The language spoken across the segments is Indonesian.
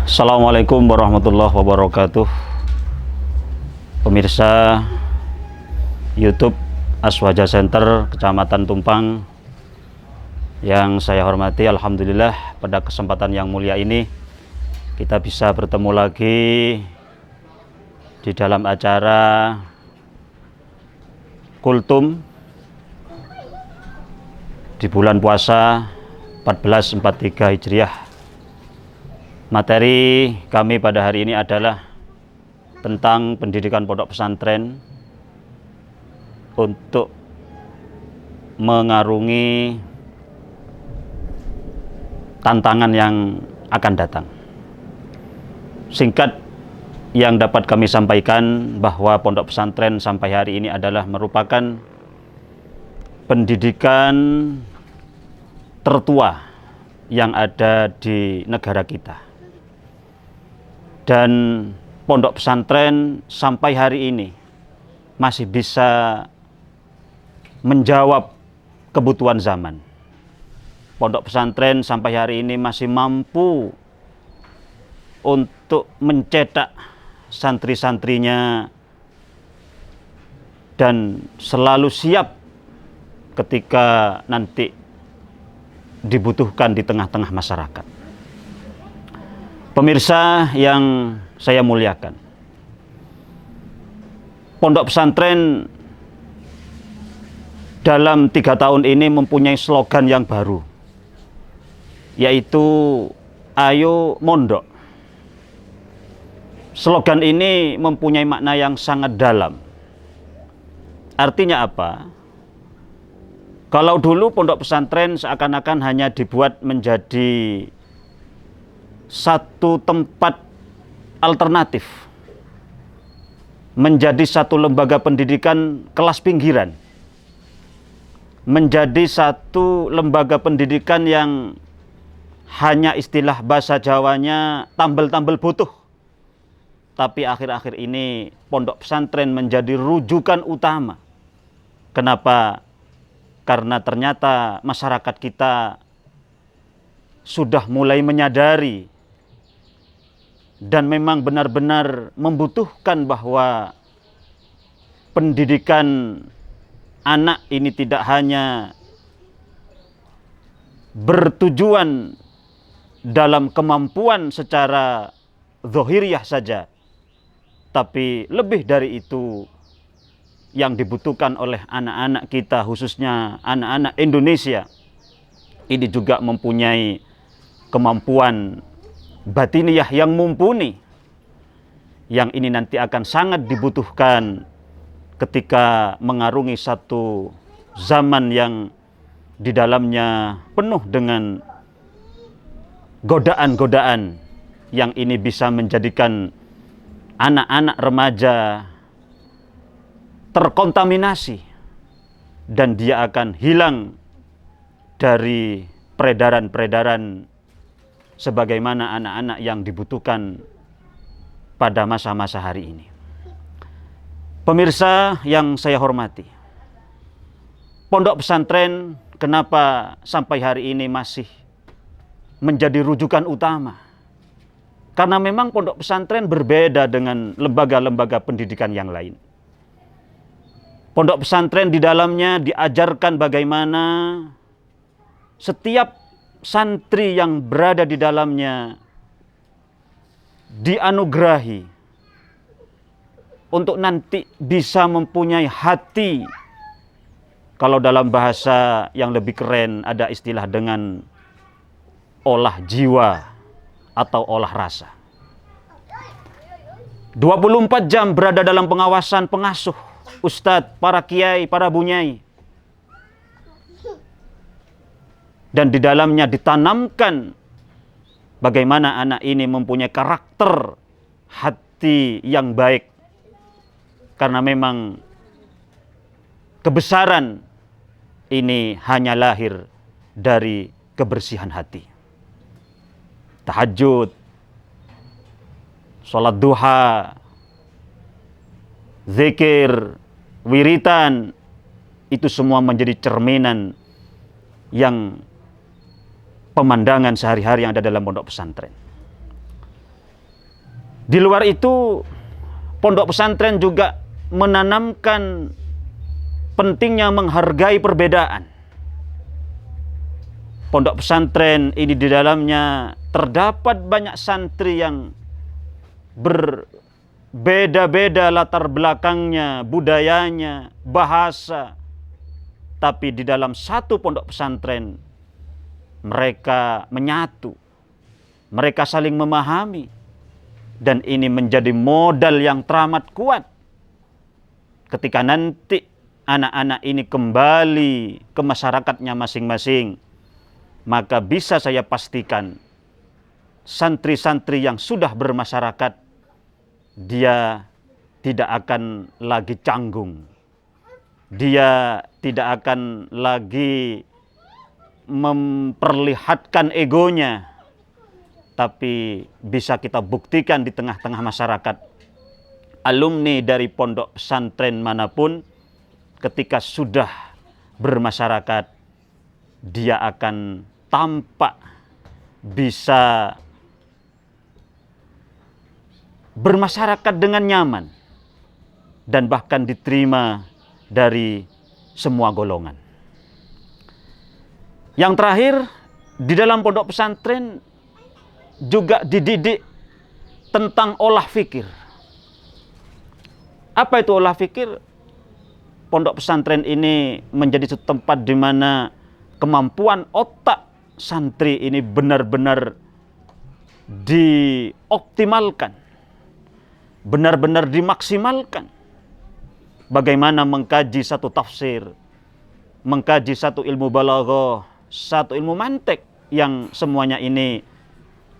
Assalamualaikum warahmatullahi wabarakatuh. Pemirsa YouTube Aswaja Center Kecamatan Tumpang yang saya hormati, alhamdulillah pada kesempatan yang mulia ini kita bisa bertemu lagi di dalam acara Kultum di bulan puasa 1443 Hijriah. Materi kami pada hari ini adalah tentang pendidikan pondok pesantren untuk mengarungi tantangan yang akan datang. Singkat yang dapat kami sampaikan bahwa pondok pesantren sampai hari ini adalah merupakan pendidikan tertua yang ada di negara kita. Dan pondok pesantren sampai hari ini masih bisa menjawab kebutuhan zaman. Pondok pesantren sampai hari ini masih mampu untuk mencetak santri-santrinya dan selalu siap ketika nanti dibutuhkan di tengah-tengah masyarakat. Pemirsa yang saya muliakan, pondok pesantren dalam 3 tahun ini mempunyai slogan yang baru, yaitu Ayo Mondok. Slogan ini mempunyai makna yang sangat dalam. Artinya apa? Kalau dulu pondok pesantren seakan-akan hanya dibuat menjadi satu tempat alternatif, menjadi satu lembaga pendidikan kelas pinggiran, menjadi satu lembaga pendidikan yang hanya istilah bahasa Jawanya tambel-tambel butuh. Tapi akhir-akhir ini pondok pesantren menjadi rujukan utama. Kenapa? Karena ternyata masyarakat kita sudah mulai menyadari dan memang benar-benar membutuhkan bahwa pendidikan anak ini tidak hanya bertujuan dalam kemampuan secara zahiriyah saja, tapi lebih dari itu yang dibutuhkan oleh anak-anak kita, khususnya anak-anak Indonesia, ini juga mempunyai kemampuan batiniyah yang mumpuni, yang ini nanti akan sangat dibutuhkan ketika mengarungi satu zaman yang di dalamnya penuh dengan godaan-godaan yang ini bisa menjadikan anak-anak remaja terkontaminasi dan dia akan hilang dari peredaran-peredaran sebagaimana anak-anak yang dibutuhkan pada masa-masa hari ini. Pemirsa yang saya hormati, pondok pesantren kenapa sampai hari ini masih menjadi rujukan utama? Karena memang pondok pesantren berbeda dengan lembaga-lembaga pendidikan yang lain. Pondok pesantren di dalamnya diajarkan bagaimana setiap santri yang berada di dalamnya dianugerahi untuk nanti bisa mempunyai hati. Kalau dalam bahasa yang lebih keren ada istilah dengan olah jiwa atau olah rasa. 24 jam berada dalam pengawasan pengasuh, ustadz, para kiai, para bunyai. Dan di dalamnya ditanamkan bagaimana anak ini mempunyai karakter hati yang baik. Karena memang kebesaran ini hanya lahir dari kebersihan hati. Tahajud, sholat duha, zikir, wiritan, itu semua menjadi cerminan yang pemandangan sehari-hari yang ada dalam pondok pesantren. Di luar itu, pondok pesantren juga menanamkan pentingnya menghargai perbedaan. Pondok pesantren ini di dalamnya terdapat banyak santri yang berbeda-beda latar belakangnya, budayanya, bahasa. Tapi di dalam satu pondok pesantren, mereka menyatu. Mereka saling memahami. Dan ini menjadi modal yang teramat kuat. Ketika nanti anak-anak ini kembali ke masyarakatnya masing-masing, maka bisa saya pastikan santri-santri yang sudah bermasyarakat, dia tidak akan lagi canggung. Dia tidak akan lagi memperlihatkan egonya. Tapi bisa kita buktikan di tengah-tengah masyarakat, alumni dari pondok pesantren manapun ketika sudah bermasyarakat, dia akan tampak bisa bermasyarakat dengan nyaman dan bahkan diterima dari semua golongan. Yang terakhir, di dalam pondok pesantren juga dididik tentang olah fikir. Apa itu olah fikir? Pondok pesantren ini menjadi satu tempat di mana kemampuan otak santri ini benar-benar dioptimalkan, benar-benar dimaksimalkan. Bagaimana mengkaji satu tafsir, mengkaji satu ilmu balaghah, satu ilmu mantik, yang semuanya ini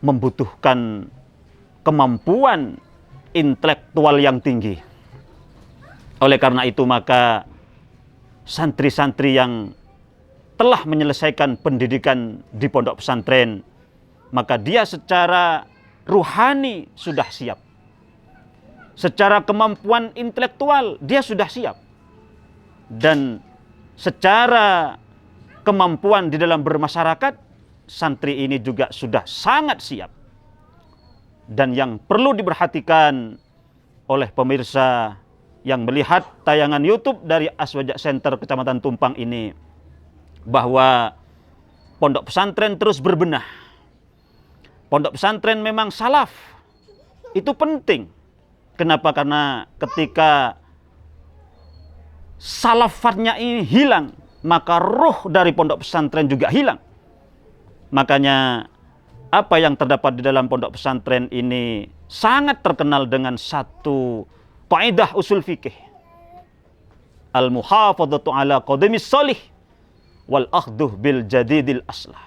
membutuhkan kemampuan intelektual yang tinggi. Oleh karena itu maka santri-santri yang telah menyelesaikan pendidikan di pondok pesantren, maka dia secara ruhani sudah siap. Secara kemampuan intelektual dia sudah siap. Dan secara kemampuan di dalam bermasyarakat, santri ini juga sudah sangat siap. Dan yang perlu diperhatikan oleh pemirsa yang melihat tayangan YouTube dari Aswaja Center Kecamatan Tumpang ini, bahwa pondok pesantren terus berbenah. Pondok pesantren memang salaf, itu penting. Kenapa? Karena ketika salafatnya ini hilang, maka ruh dari pondok pesantren juga hilang. Makanya apa yang terdapat di dalam pondok pesantren ini sangat terkenal dengan satu kaidah usul fikih. Al-muhafadzatu ala qadimis sholih wal akhduh bil jadidil aslah.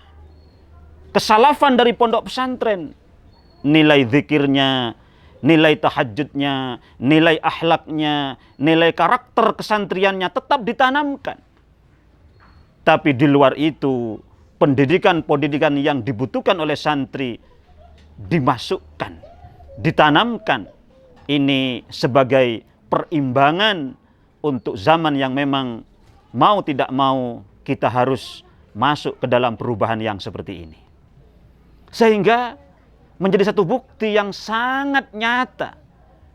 Kesalafan dari pondok pesantren, nilai zikirnya, nilai tahajudnya, nilai akhlaknya, nilai karakter kesantriannya tetap ditanamkan. Tapi di luar itu, pendidikan-pendidikan yang dibutuhkan oleh santri dimasukkan, ditanamkan. Ini sebagai perimbangan untuk zaman yang memang mau tidak mau kita harus masuk ke dalam perubahan yang seperti ini. Sehingga menjadi satu bukti yang sangat nyata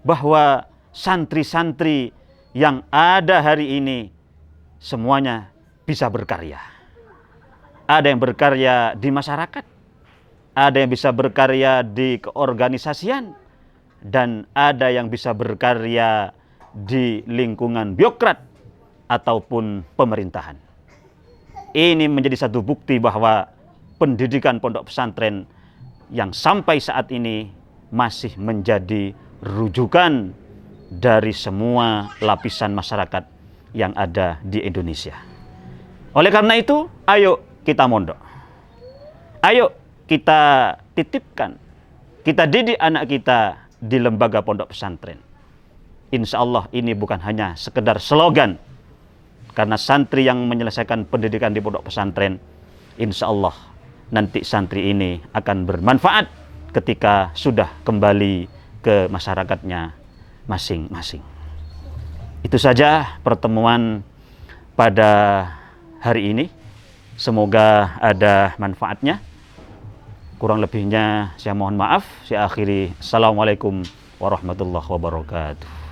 bahwa santri-santri yang ada hari ini semuanya bisa berkarya. Ada yang berkarya di masyarakat, ada yang bisa berkarya di keorganisasian, dan ada yang bisa berkarya di lingkungan birokrat ataupun pemerintahan. Ini menjadi satu bukti bahwa pendidikan pondok pesantren yang sampai saat ini masih menjadi rujukan dari semua lapisan masyarakat yang ada di Indonesia. Oleh karena itu, ayo kita mondok. Ayo kita titipkan, kita didik anak kita di lembaga pondok pesantren. Insya Allah ini bukan hanya sekedar slogan. Karena santri yang menyelesaikan pendidikan di pondok pesantren, insya Allah nanti santri ini akan bermanfaat ketika sudah kembali ke masyarakatnya masing-masing. Itu saja pertemuan pada hari ini. Semoga ada manfaatnya. Kurang lebihnya saya mohon maaf. Saya akhiri. Assalamualaikum warahmatullahi wabarakatuh.